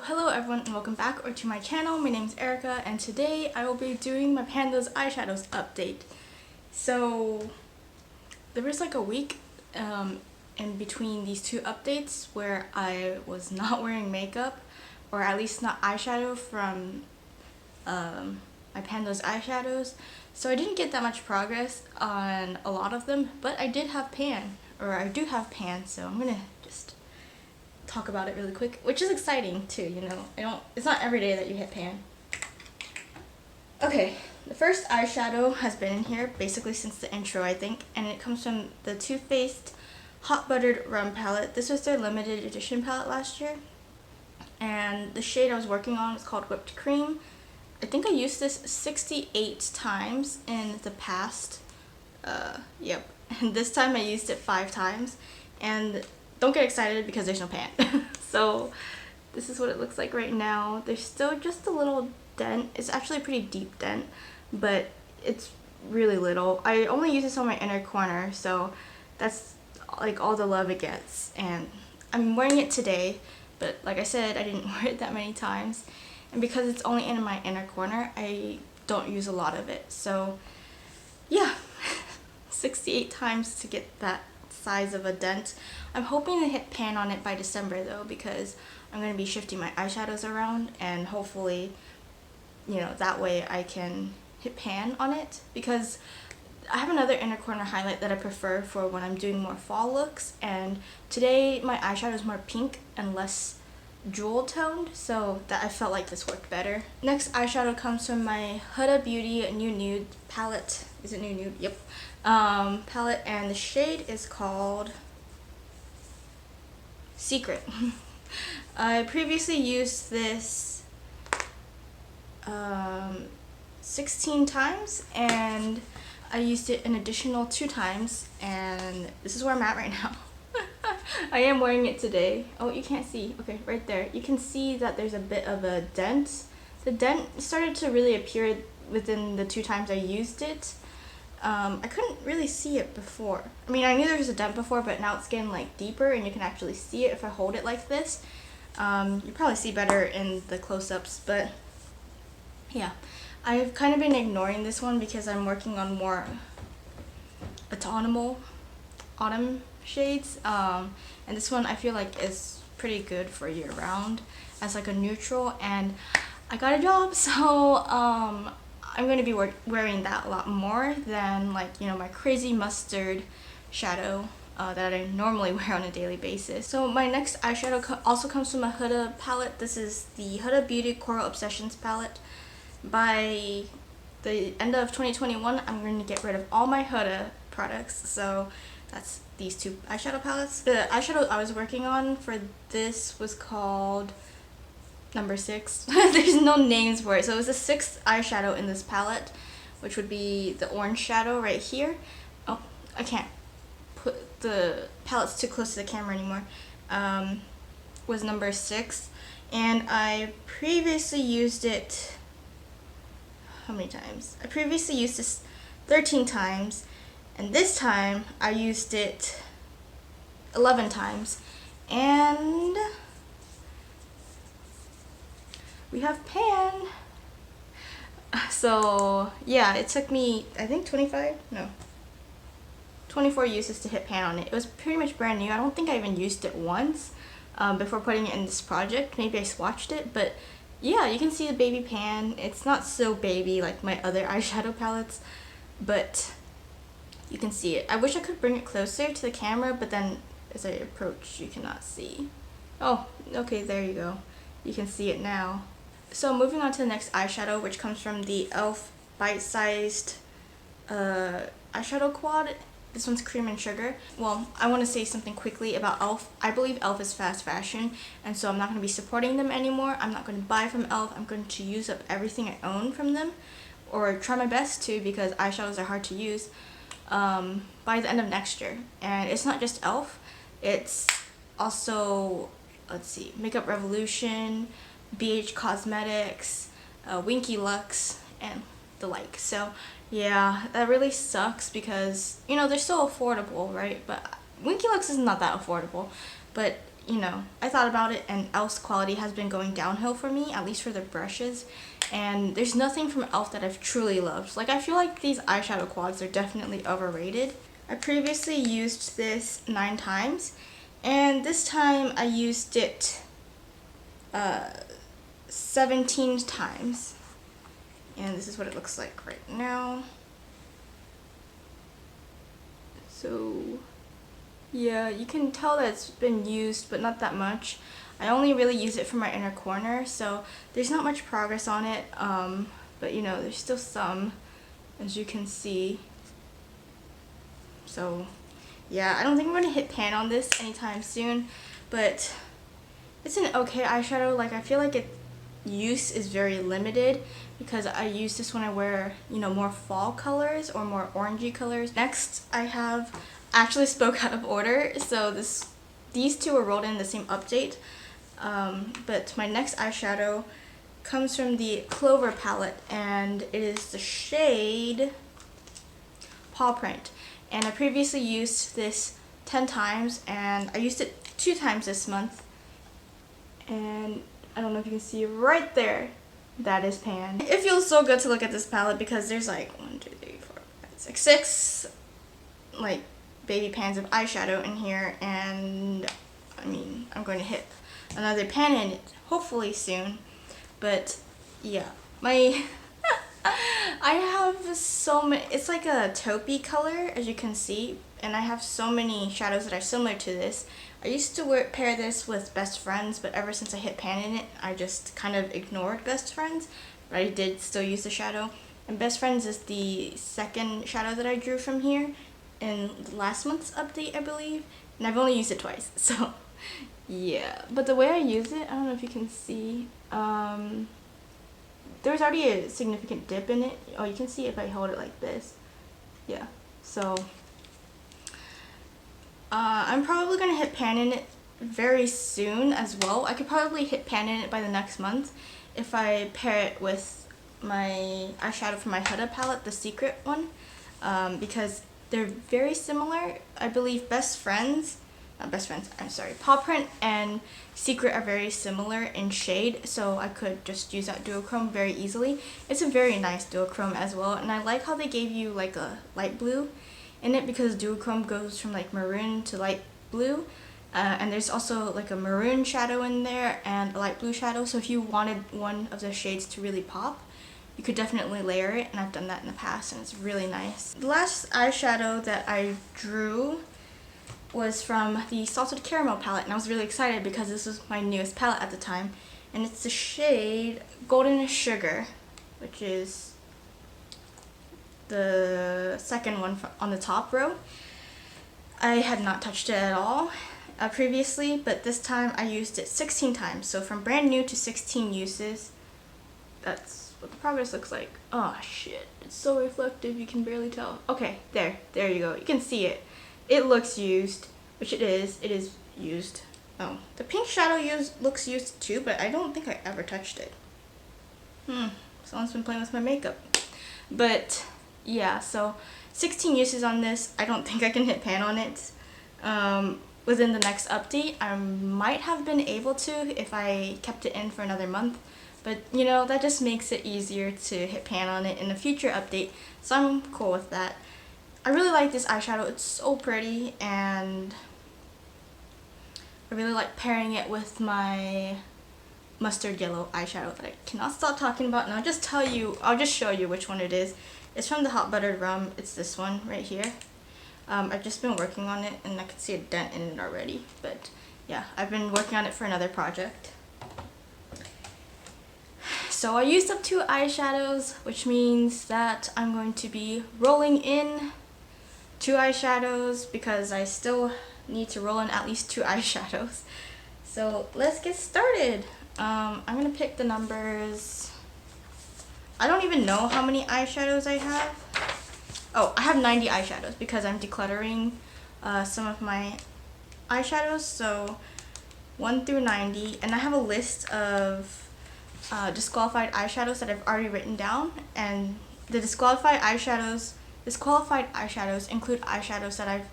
Hello everyone and welcome back to my channel. My name is Erica and today I will be doing my Panda's eyeshadows update. So there was like a week in between these two updates where I was not wearing makeup, or at least not eyeshadow from my Panda's eyeshadows. So I didn't get that much progress on a lot of them, but I did have I do have pan, so I'm gonna just talk about it really quick, which is exciting too, you know. It's not every day that you hit pan. Okay, the first eyeshadow has been in here basically since the intro, I think, and it comes from the Too Faced Hot Buttered Rum palette. This was their limited edition palette last year, and the shade I was working on is called Whipped Cream. I think I used this 68 times in the past. Yep. And this time I used it 5 times, and don't get excited because there's no pan. So this is what it looks like right now. There's still just a little dent. It's actually a pretty deep dent, but it's really little. I only use this on my inner corner, so that's like all the love it gets. And I'm wearing it today, but like I said, I didn't wear it that many times. And because it's only in my inner corner, I don't use a lot of it. So yeah, 68 times to get that size of a dent. I'm hoping to hit pan on it by December though, because I'm going to be shifting my eyeshadows around, and hopefully, you know, that way I can hit pan on it, because I have another inner corner highlight that I prefer for when I'm doing more fall looks, and today my eyeshadow is more pink and less jewel toned, so that I felt like this worked better. Next eyeshadow comes from my Huda Beauty New Nude palette. Is it New Nude? Yep. Palette, and the shade is called Secret. I previously used this 16 times, and I used it an additional 2 times, and this is where I'm at right now. I am wearing it today. Oh, you can't see. Okay, right there. You can see that there's a bit of a dent. The dent started to really appear within the 2 times I used it. I couldn't really see it before. I mean, I knew there was a dent before, but now it's getting like deeper and you can actually see it if I hold it like this. You probably see better in the close-ups, but yeah. I've kind of been ignoring this one because I'm working on more autumn shades, and this one I feel like is pretty good for year-round as like a neutral, and I got a job, so I'm going to be wearing that a lot more than, like, you know, my crazy mustard shadow that I normally wear on a daily basis. So my next eyeshadow also comes from a Huda palette. This is the Huda Beauty Coral Obsessions palette. By the end of 2021, I'm going to get rid of all my Huda products, so that's these 2 eyeshadow palettes. The eyeshadow I was working on for this was called number 6. There's no names for it. So it was the 6th eyeshadow in this palette, which would be the orange shadow right here. Oh, I can't put the palettes too close to the camera anymore. Was number 6, and I previously used it, how many times? I previously used this 13 times, and this time I used it 11 times, and we have pan. So yeah, it took me, I think 24 uses to hit pan on it. It was pretty much brand new. I don't think I even used it once before putting it in this project. Maybe I swatched it, but yeah, you can see the baby pan. It's not so baby like my other eyeshadow palettes, but you can see it. I wish I could bring it closer to the camera, but then as I approach, you cannot see. Oh, okay, there you go. You can see it now. So moving on to the next eyeshadow, which comes from the e.l.f. bite-sized eyeshadow quad. This one's Cream and Sugar. Well, I want to say something quickly about e.l.f. I believe e.l.f. is fast fashion, and so I'm not going to be supporting them anymore. I'm not going to buy from e.l.f. I'm going to use up everything I own from them, or try my best to, because eyeshadows are hard to use, by the end of next year. And it's not just e.l.f. It's also, let's see, Makeup Revolution, BH Cosmetics, Winky Lux, and the like. So yeah, that really sucks because, you know, they're so affordable, right? But Winky Lux is not that affordable. But you know, I thought about it, and e.l.f.'s quality has been going downhill for me, at least for the brushes. And there's nothing from e.l.f. that I've truly loved. Like, I feel like these eyeshadow quads are definitely overrated. I previously used this 9 times, and this time I used it 17 times. And this is what it looks like right now. So yeah, you can tell that it's been used, but not that much. I only really use it for my inner corner, so there's not much progress on it, but you know, there's still some, as you can see. So yeah, I don't think I'm going to hit pan on this anytime soon, but it's an okay eyeshadow. Like, I feel like its use is very limited because I use this when I wear, you know, more fall colors or more orangey colors. Next, I have actually spoke out of order, so these two were rolled in the same update, but my next eyeshadow comes from the Clover palette, and it is the shade Paw Print. And I previously used this 10 times, and I used it 2 times this month, and I don't know if you can see right there, that is pan. It feels so good to look at this palette because there's like 1, 2, 3, 4, 5, 6, 6 like baby pans of eyeshadow in here, and I mean, I'm going to hit another pan in it hopefully soon. But yeah, my I have so many, it's like a taupey color, as you can see, and I have so many shadows that are similar to this. I used to pair this with Best Friends, but ever since I hit pan in it, I just kind of ignored Best Friends, but I did still use the shadow. And Best Friends is the second shadow that I drew from here in last month's update, I believe, and I've only used it twice, so yeah. But the way I use it, I don't know if you can see, there's already a significant dip in it. Oh, you can see if I hold it like this. Yeah, so I'm probably going to hit pan in it very soon as well. I could probably hit pan in it by the next month if I pair it with my eyeshadow from my Huda palette, the secret one, because they're very similar. I believe Paw Print and Secret are very similar in shade, so I could just use that duochrome very easily. It's a very nice duochrome as well, and I like how they gave you like a light blue in it, because duochrome goes from like maroon to light blue, and there's also like a maroon shadow in there and a light blue shadow, so if you wanted one of the shades to really pop, you could definitely layer it, and I've done that in the past, and it's really nice. The last eyeshadow that I drew was from the Salted Caramel palette, and I was really excited because this was my newest palette at the time, and it's the shade Golden Sugar, which is the second one on the top row. I had not touched it at all previously, but this time I used it 16 times, so from brand new to 16 uses. That's what the progress looks like. Oh shit, it's so reflective you can barely tell. Okay, there you go, you can see it. It looks used, which it is used. Oh, the pink shadow looks used too, but I don't think I ever touched it. Someone's been playing with my makeup. But yeah, so 16 uses on this. I don't think I can hit pan on it within the next update. I might have been able to if I kept it in for another month, but you know, that just makes it easier to hit pan on it in a future update, so I'm cool with that. I really like this eyeshadow. It's so pretty, and I really like pairing it with my mustard yellow eyeshadow that I cannot stop talking about, and I'll just show you which one it is. It's from the Hot Buttered Rum. It's this one right here. I've just been working on it, and I can see a dent in it already, but yeah, I've been working on it for another project. So I used up 2 eyeshadows, which means that I'm going to be rolling in 2 eyeshadows because I still need to roll in at least 2 eyeshadows. So let's get started. I'm gonna pick the numbers. I don't even know how many eyeshadows I have. Oh, I have 90 eyeshadows because I'm decluttering some of my eyeshadows. So 1 through 90, and I have a list of disqualified eyeshadows that I've already written down, and the disqualified eyeshadows include eyeshadows that I've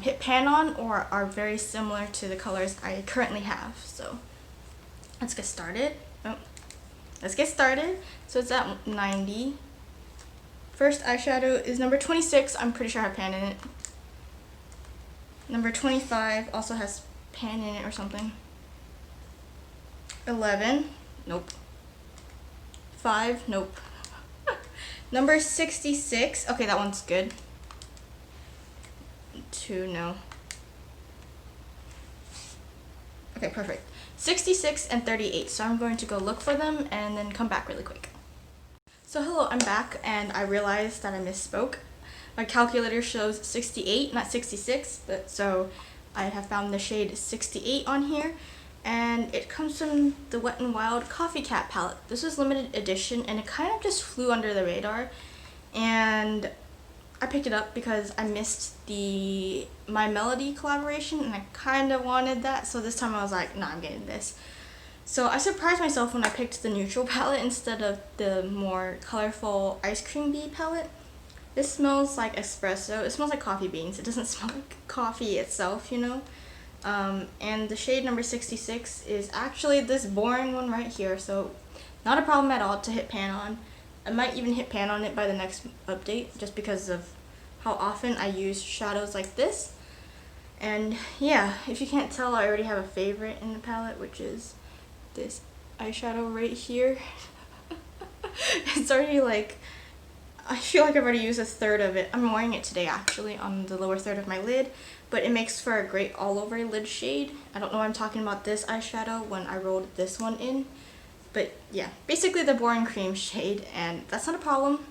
hit pan on or are very similar to the colors I currently have. So let's get started. So it's at 90. First eyeshadow is number 26. I'm pretty sure I have pan in it. Number 25 also has pan in it or something. 11. Nope. 5. Nope. Number 66. Okay, that one's good. 2. No. Okay, perfect. 66 and 38. So I'm going to go look for them and then come back really quick. So hello, I'm back and I realized that I misspoke. My calculator shows 68, not 66, but so I have found the shade 68 on here, and it comes from the Wet n Wild Coffee Cat palette. This is limited edition and it kind of just flew under the radar, and I picked it up because I missed the My Melody collaboration and I kind of wanted that, so this time I was like, nah, I'm getting this. So I surprised myself when I picked the neutral palette instead of the more colorful Ice Cream Bee palette. This smells like espresso. It smells like coffee beans. It doesn't smell like coffee itself, you know? And the shade number 66 is actually this boring one right here, so not a problem at all to hit pan on. I might even hit pan on it by the next update just because of how often I use shadows like this. And yeah, if you can't tell, I already have a favorite in the palette, which is this eyeshadow right here. It's already like, I feel like I've already used a third of it. I'm wearing it today actually on the lower third of my lid, but it makes for a great all over lid shade. I don't know why I'm talking about this eyeshadow when I rolled this one in, but yeah, basically the boring cream shade, and that's not a problem.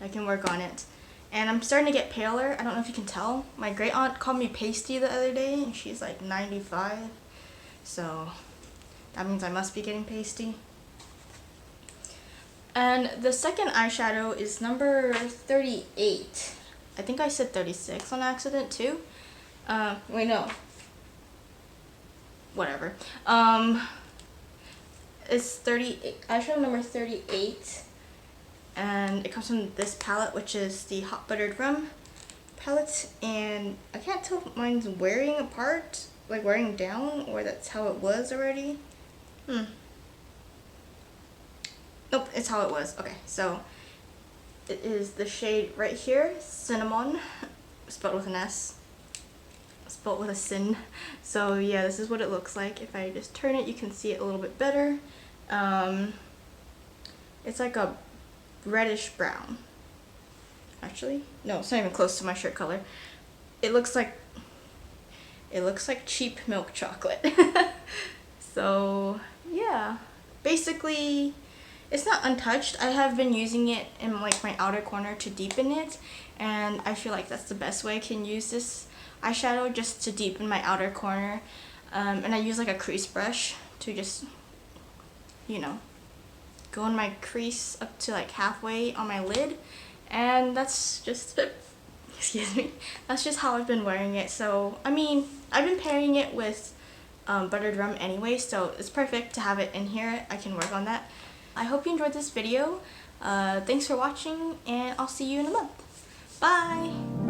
I can work on it. And I'm starting to get paler. I don't know if you can tell. My great aunt called me pasty the other day and she's like 95, so that means I must be getting pasty. And the second eyeshadow is number 38. I think I said 36 on accident too. Wait, no. Whatever. It's 38. Eyeshadow number 38. And it comes from this palette, which is the Hot Buttered Rum palette. And I can't tell if mine's wearing apart, like wearing down, or that's how it was already. Nope, it's how it was. Okay, so it is the shade right here, Cinnamon, spelled with an S, spelled with a sin. So yeah, this is what it looks like. If I just turn it, you can see it a little bit better. It's like a reddish brown. Actually, no, it's not even close to my shirt color. It looks like cheap milk chocolate. So yeah, basically it's not untouched. I have been using it in like my outer corner to deepen it, and I feel like that's the best way I can use this eyeshadow, just to deepen my outer corner. And I use like a crease brush to just, you know, go in my crease up to like halfway on my lid, and that's just excuse me, that's just how I've been wearing it. So I mean, I've been pairing it with buttered rum anyway, so it's perfect to have it in here. I can work on that. I hope you enjoyed this video. Thanks for watching, and I'll see you in a month. Bye!